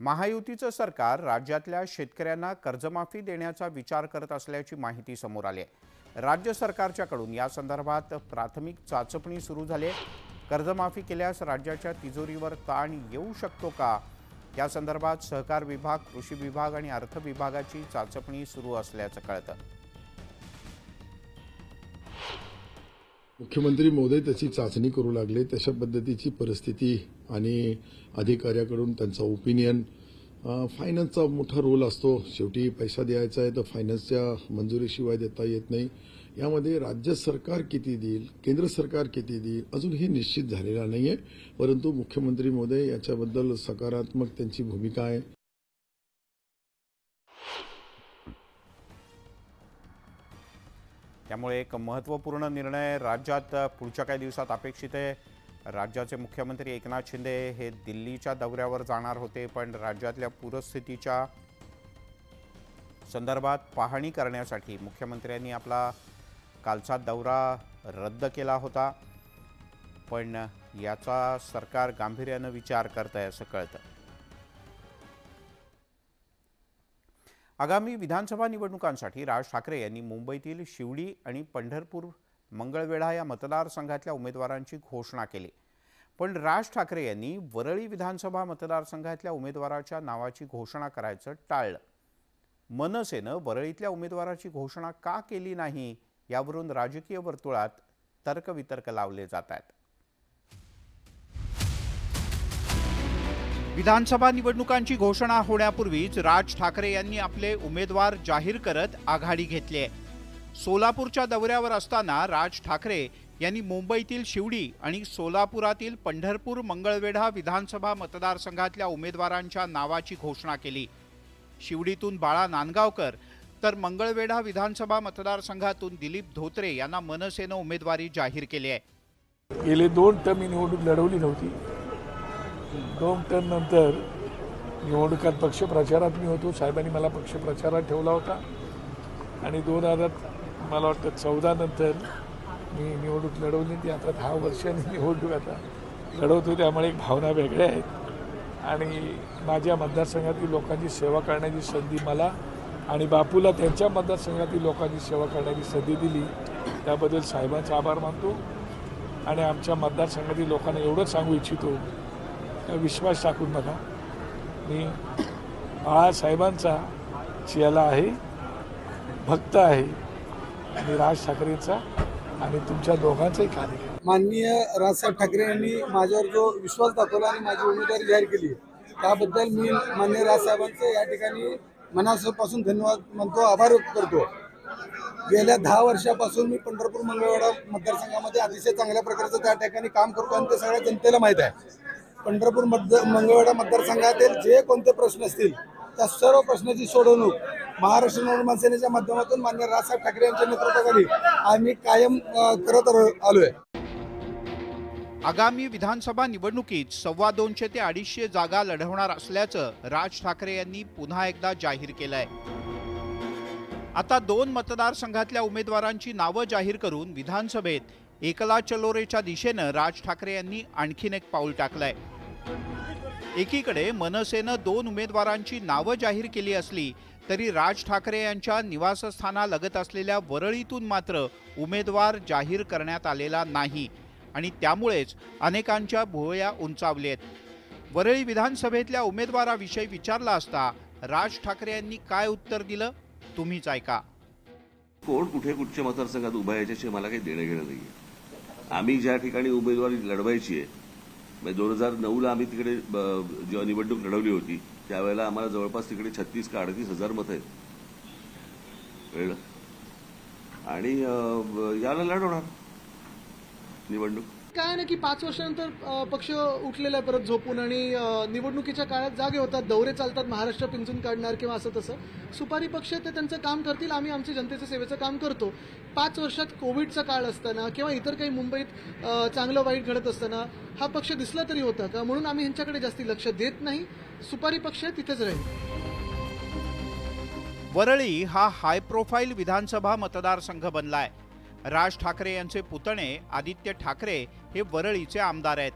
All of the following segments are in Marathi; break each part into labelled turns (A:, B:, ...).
A: महायुतीचं सरकार राज्यातल्या शेतकऱ्यांना कर्जमाफी देण्याचा विचार करत असल्याची माहिती समोर आली आहे। राज्य सरकारच्याकडून या संदर्भात प्राथमिक चाचपणी सुरू झाली आहे। कर्जमाफी केल्यास राज्याच्या तिजोरीवर ताण येऊ शकतो का, या संदर्भात सहकार विभाग, कृषी विभाग आणि अर्थ विभागाची चाचपणी सुरू असल्याचं कळतं।
B: मुख्यमंत्री महोदय त्याची चाचणी करू लागले। तशा पद्धतीची परिस्थिती आणि अधिकाऱ्याकडून त्यांचा ओपिनियन, फायनान्सचा मोठा रोल असतो। शेवटी पैसा द्यायचा आहे तर फायनान्सच्या मंजुरीशिवाय देता येत नाही। यामध्ये राज्य सरकार किती देईल, केंद्र सरकार किती देईल, अजूनही निश्चित झालेला नाहीये। परंतु मुख्यमंत्री महोदय याच्याबद्दल सकारात्मक त्यांची भूमिका आहे।
A: त्यामुळे एक महत्त्वपूर्ण निर्णय राज्यात पुढच्या काही दिवसात अपेक्षित आहे। राज्याचे मुख्यमंत्री एकनाथ शिंदे हे दिल्लीच्या दौऱ्यावर जाणार होते, पण राज्यातल्या पूरस्थितीच्या संदर्भात पाहणी करण्यासाठी मुख्यमंत्र्यांनी आपला कालचा दौरा रद्द केला होता। पण याचा सरकार गांभीर्याने विचार करत आहे असं कळतं। आगामी विधानसभा निवडणुकांसाठी राज ठाकरे यांनी मुंबईतील शिवडी आणि पंढरपूर मंगळवेढा या मतदारसंघातल्या उमेदवारांची घोषणा केली। पण राज ठाकरे यांनी वरळी विधानसभा मतदारसंघातल्या उमेदवाराच्या नावाची घोषणा करायचं टाळलं। मनसेनं वरळीतल्या उमेदवाराची घोषणा का केली नाही, यावरून राजकीय वर्तुळात तर्कवितर्क लावले जात आहेत। विधानसभा निवडणुकांची घोषणा होण्यापूर्वीच राज ठाकरे यांनी आपले उमेदवार जाहीर करत आघाडी घेतली आहे। सोलापूरच्या दौऱ्यावर असताना राज ठाकरे यांनी मुंबईतील शिवडी आणि सोलापुरातील पंढरपूर मंगळवेढा विधानसभा मतदारसंघातल्या उमेदवारांच्या नावाची घोषणा केली। शिवडीतून बाळा नांदगावकर तर मंगळवेढा विधानसभा मतदारसंघातून दिलीप धोत्रे यांना मनसेनं उमेदवारी जाहीर केली आहे।
C: गेले 2 टर्म निवडणूक लढवली नव्हती। 2 टर्म नंतर निवडणुकात पक्ष प्रचारात मी होतो। साहेबांनी मला पक्ष प्रचारात ठेवला होता आणि 2000 मला वाटतं 14 नंतर मी निवडणूक लढवली ती। आता 10 वर्षांनी निवडणूक आता लढवतो, त्यामुळे एक भावना वेगळ्या आहेत आणि माझ्या मतदारसंघातील लोकांची सेवा करण्याची संधी मला आणि बापूला त्यांच्या मतदारसंघातील लोकांची सेवा करण्याची संधी दिली, त्याबद्दल साहेबांचा आभार मानतो। आणि आमच्या मतदारसंघातील लोकांना एवढंच सांगू इच्छितो, विश्वास टाकू नका। मी बाळासाहेबांचा चेला आहे, भक्त आहे आणि राज ठाकरेंचा आणि तुमच्या दोघांचाही कार्यक्रम।
D: माननीय राजसाहेब ठाकरे यांनी माझ्यावर जो विश्वास दाखवला आणि माझी उमेदवारी जाहीर केली, त्याबद्दल मी माननीय राजसाहेबांचे या ठिकाणी मनापासून धन्यवाद मानतो, आभार व्यक्त करतो। गेल्या 10 वर्षापासून मी पंढरपूर मंगळवेढा मतदारसंघामध्ये अतिशय चांगल्या प्रकारचं त्या ठिकाणी काम करतो आणि ते सगळ्या जनतेला माहीत आहे। पंढरपूर मंगळवेढा मतदारसंघातील जे कोणते प्रश्न असतील त्या सर्व प्रश्नाची सोडवणूक महाराष्ट्र नवनिर्माण सेनेच्या माध्यमातून माननीय राजसाहेब ठाकरे यांच्या नेतृत्वाखाली आम्ही कायम करत आलोय।
A: आगामी विधानसभा निवडणुकीत 250 ते 250 जागा लढवणार असल्याचं राज ठाकरे यांनी पुन्हा एकदा जाहीर केलंय। आता 2 मतदारसंघातल्या उमेदवारांची नावं जाहीर करून विधानसभेत एकला चलोरेच्या दिशेनं राज ठाकरे यांनी आणखीन एक पाऊल टाकलंय। एकीकडे मनसेनं 2 उमेदवारांची नावं जाहीर केली असली तरी राज ठाकरे यांच्या निवासस्थानालगत असलेल्या वरळीतून मात्र उमेदवार जाहीर करण्यात आलेला नाही आणि त्यामुळेच अनेकांच्या भुवया उंचावलेत। वरळी विधानसभेतल्या उमेदवाराविषयी विचारला असता राज ठाकरे यांनी काय उत्तर दिलं, तुम्हीच ऐका।
E: कोण कुठच्या मतदारसंघात उभा याच्याशी मला काही देणं घेणं नाहीये। आम्ही ज्या ठिकाणी उमेदवारी लढवायची आहे, म्हणजे 2009ला आम्ही तिकडे जेव्हा निवडणूक लढवली होती त्यावेळेला आम्हाला जवळपास तिकडे 36 का 38 हजार मतं आहेत, कळलं? आणि याला लढवणार निवडणूक।
F: काय ना की 5 वर्षानंतर पक्ष उठलेला आहे परत झोपून आणि निवडणुकीच्या काळात जागे होतात, दौरे चालतात, महाराष्ट्र पिंजून काढणार किंवा असं तसं। सुपारी पक्ष ते त्यांचं काम करतील, आम्ही आमच्या जनतेच्या सेवेचं काम करतो। 5 वर्षात कोविडचा काळ असताना किंवा इतर काही मुंबईत चांगलं वाईट घडत असताना हा पक्ष दिसला तरी होता का, म्हणून आम्ही ह्यांच्याकडे जास्ती लक्ष देत नाही। सुपारी पक्ष तिथेच राहील।
A: वरळी हा हाय प्रोफाईल विधानसभा मतदारसंघ बनलाय। राज ठाकरे यांचे पुतणे आदित्य ठाकरे हे वरळीचे आमदार आहेत।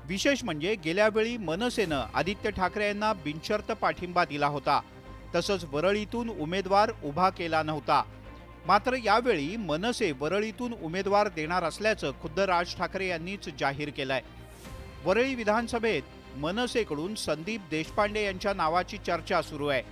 A: विशेष म्हणजे गेल्या वेळी मनसेनं आदित्य ठाकरे यांना बिनशर्त पाठिंबा दिला होता, तसंच वरळीतून उमेदवार उभा केला नव्हता. मात्र यावेळी मनसे वरळीतून उमेदवार देणार असल्याचं खुद्द राज ठाकरे यांनीच जाहीर केलंय. वरळी विधानसभेत मनसेकडून संदीप देशपांडे यांच्या नावाची चर्चा सुरू आहे.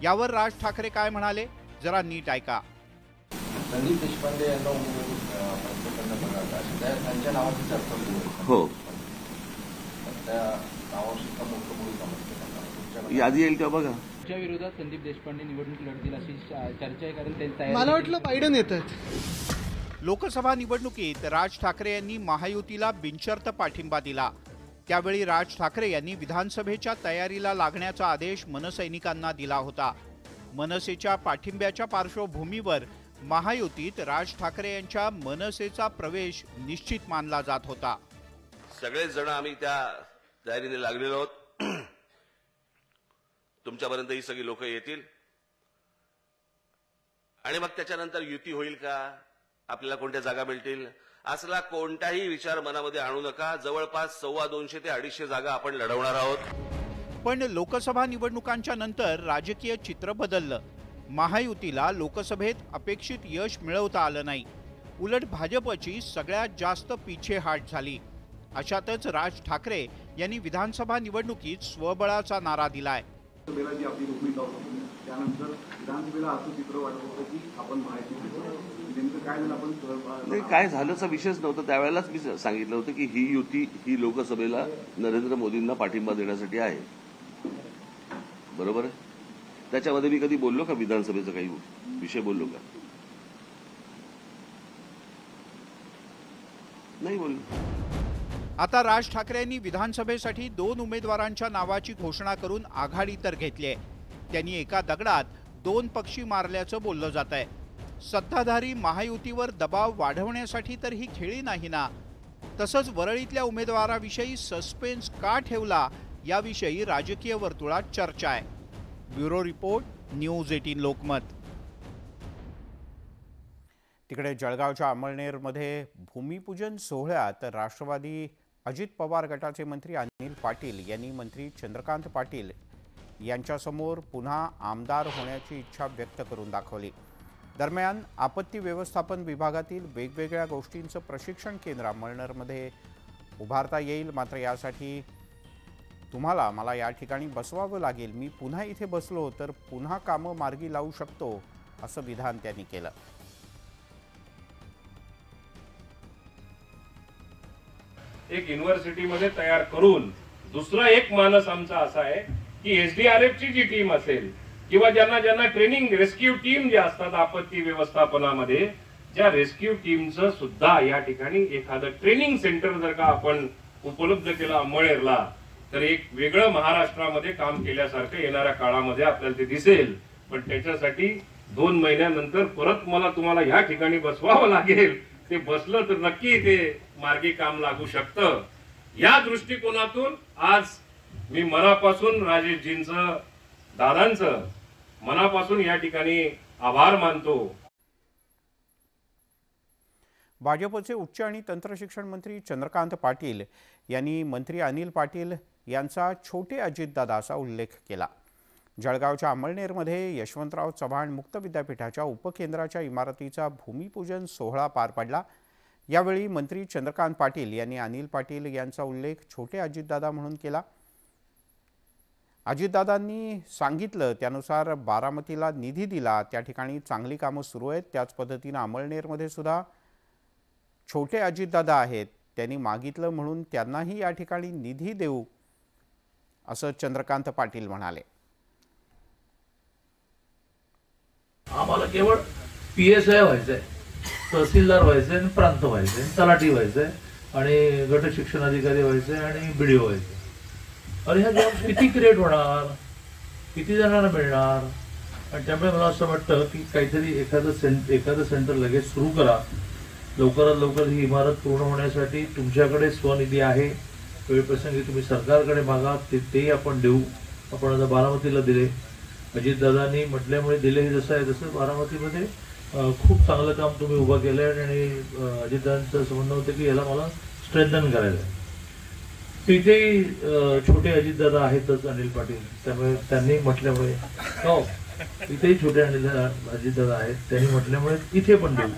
A: यावर राज ठाकरे काय म्हणाले, जरा नीट ऐका.
G: संदीप देशपांडे यांना त्यांच्या नावाची चर्चा सुरू आहे.
E: हो,
G: त्या नावाशी
E: यादी येईल तेव्हा बघा.
H: च्या विरोधात संदीप देशपांडे निवडणूक लढतील अशी चर्चा आहे, कारण त्यांची तयारी.
F: मला वाटलं बायडन येत आहेत.
A: लोकसभा निवडणुकीत राज ठाकरे यांनी महायुतीला बिनशर्त पाठिंबा दिला. त्यावेळी राज ठाकरे यांनी विधानसभेच्या तयारीला लागण्याचा आदेश मनसैनिकांना दिला होता. मनसेच्या पाठिंब्याच्या पार्श्वभूमीवर महायुतीत राज ठाकरे यांच्या मनसेचा प्रवेश निश्चित मानला जात होता.
E: सगळेच जण आम्ही त्या तयारीने लागलेलो आहोत. तुमच्यापर्यंत ही सगळी लोक येतील आणि मग त्याच्यानंतर युती होईल का, आपल्याला कोणत्या जागा मिळतील, असला कोणताही विचार मनामध्ये आणू नका. जवळपास 250 ते 250 जागा आपण लढवणार आहोत.
A: पण लोकसभा निवडणुकांच्या नंतर राजकीय चित्र बदललं. महायुतीला लोकसभेत अपेक्षित यश मिळवता आलं नाही. उलट भाजपची सगळ्यात जास्त पिछेहाट झाली. अशातच राज ठाकरे यांनी विधानसभा निवडणुकीत स्वबळाचा नारा दिलाय.
I: जी आपली भूमिका होती त्यानंतर विधानसभेला असं चित्र वाटत होतं की आपण नेमकं काय झालं, आपण
E: काय झाल्याचा विषयच नव्हता. त्यावेळेलाच मी सांगितलं होतं की ही युती ही लोकसभेला नरेंद्र मोदींना पाठिंबा देण्यासाठी आहे. बरोबर आहे. त्याच्यामध्ये मी कधी बोललो का विधानसभेचा काही विषय बोललो का? नाही बोललो.
A: आता राज ठाकरे यांनी विधानसभेसाठी 2 उमेदवारांच्या नावाची घोषणा करून आघाडी तर घेतली आहे. त्यांनी एका दगडात 2 पक्षी मारल्याचं बोललं जात आहे. सत्ताधारी महायुतीवर दबाव वाढवण्यासाठी तर ही खेळी नाही ना. तसंच वरळीतल्या उमेदवाराविषयी सस्पेन्स का ठेवला, याविषयी राजकीय वर्तुळात चर्चा आहे. Bureau report, news 18 Lokmat. तिकडे जळगावच्या अमळनेरमध्ये भूमिपूजन सोहळ्यात राष्ट्रवादी अजित पवार गटाचे मंत्री अनिल पाटील यांनी मंत्री चंद्रकांत पाटील यांच्यासमोर पुन्हा आमदार होण्याची इच्छा व्यक्त करून दाखवली. दरम्यान आपत्ती व्यवस्थापन विभागातील वेगवेगळ्या गोष्टींचं प्रशिक्षण केंद्र अमळनेरमध्ये उभारता येईल. मात्र यासाठी तुम्हाला मला या ठिकाणी बसवावं लागेल. मी पुन्हा इथे बसलो तर पुन्हा कामं मार्गी लावू शकतो, असं विधान त्यांनी केलं.
J: एक युनिव्हर्सिटीमध्ये तयार करून दुसरा एक मानस आमचा असा आहे की एसडीआरएफची जी टीम असेल किंवा ज्यांना ट्रेनिंग रेस्क्यू टीम जे असतात आपत्ती व्यवस्थापनामध्ये, ज्या रेस्क्यू टीमचं सुद्धा या ठिकाणी एखादं ट्रेनिंग सेंटर जर का आपण उपलब्ध केलं अमळनेरला, तर एक वेगळं महाराष्ट्रामध्ये काम केल्यासारखं येणाऱ्या काळामध्ये आपल्याला ते दिसेल. पण त्याच्यासाठी 2 महिन्यानंतर परत मला तुम्हाला ह्या ठिकाणी बसवावं लागेल. ते बसलं तर नक्की ते मार्गी काम लागू शकतं. या दृष्टिकोनातून आज मी मनापासून राजेशजींचं, दादांचं मनापासून या ठिकाणी आभार मानतो.
A: भाजपचे उच्च आणि तंत्रशिक्षण मंत्री चंद्रकांत पाटील यांनी मंत्री अनिल पाटील यांचा छोटे अजितदादा असा उल्लेख केला. जळगावच्या अमळनेरमध्ये यशवंतराव चव्हाण मुक्त विद्यापीठाच्या उपकेंद्राच्या इमारतीचा भूमिपूजन सोहळा पार पडला. यावेळी मंत्री चंद्रकांत पाटील यांनी अनिल पाटील यांचा उल्लेख छोटे अजितदादा म्हणून केला. अजितदादांनी सांगितलं त्यानुसार बारामतीला निधी दिला, त्या ठिकाणी चांगली कामं सुरू आहेत. त्याच पद्धतीनं अमळनेरमध्ये सुद्धा छोटे अजितदादा आहेत, त्यांनी मागितलं म्हणून त्यांनाही या ठिकाणी निधी देऊ, असं चंद्रकांत पाटील म्हणाले.
K: आम्हाला केवळ PSI व्हायचंय, तहसीलदार व्हायचंय, प्रांत व्हायचंय, तलाठी व्हायचंय आणि गट शिक्षण अधिकारी व्हायचंय आणि BDO व्हायचंय. आणि ह्या जॉब किती क्रिएट होणार, किती जणांना मिळणार? आणि त्यामुळे मला असं वाटतं की काहीतरी एखादं सेंटर लगेच सुरू करा. लवकरात लवकर ही इमारत पूर्ण होण्यासाठी तुमच्याकडे स्वनिधी आहे, वेळप्रसंगी तुम्ही सरकारकडे मागा, तेही आपण देऊ. आपण आता बारामतीला दिले, अजितदादांनी म्हटल्यामुळे दिले. हे जसं आहे तसं बारामतीमध्ये खूप चांगलं काम तुम्ही उभं केलं आहे आणि अजितदादांचं असं म्हणणं होतं की याला मला स्ट्रेंथन करायचं आहे. तिथेही छोटे अजितदादा आहेतच, अनिल पाटील, त्यामुळे त्यांनी म्हटल्यामुळे हो इथेही छोटे अजितदादा आहेत, त्यांनी म्हटल्यामुळे इथे पण देऊ.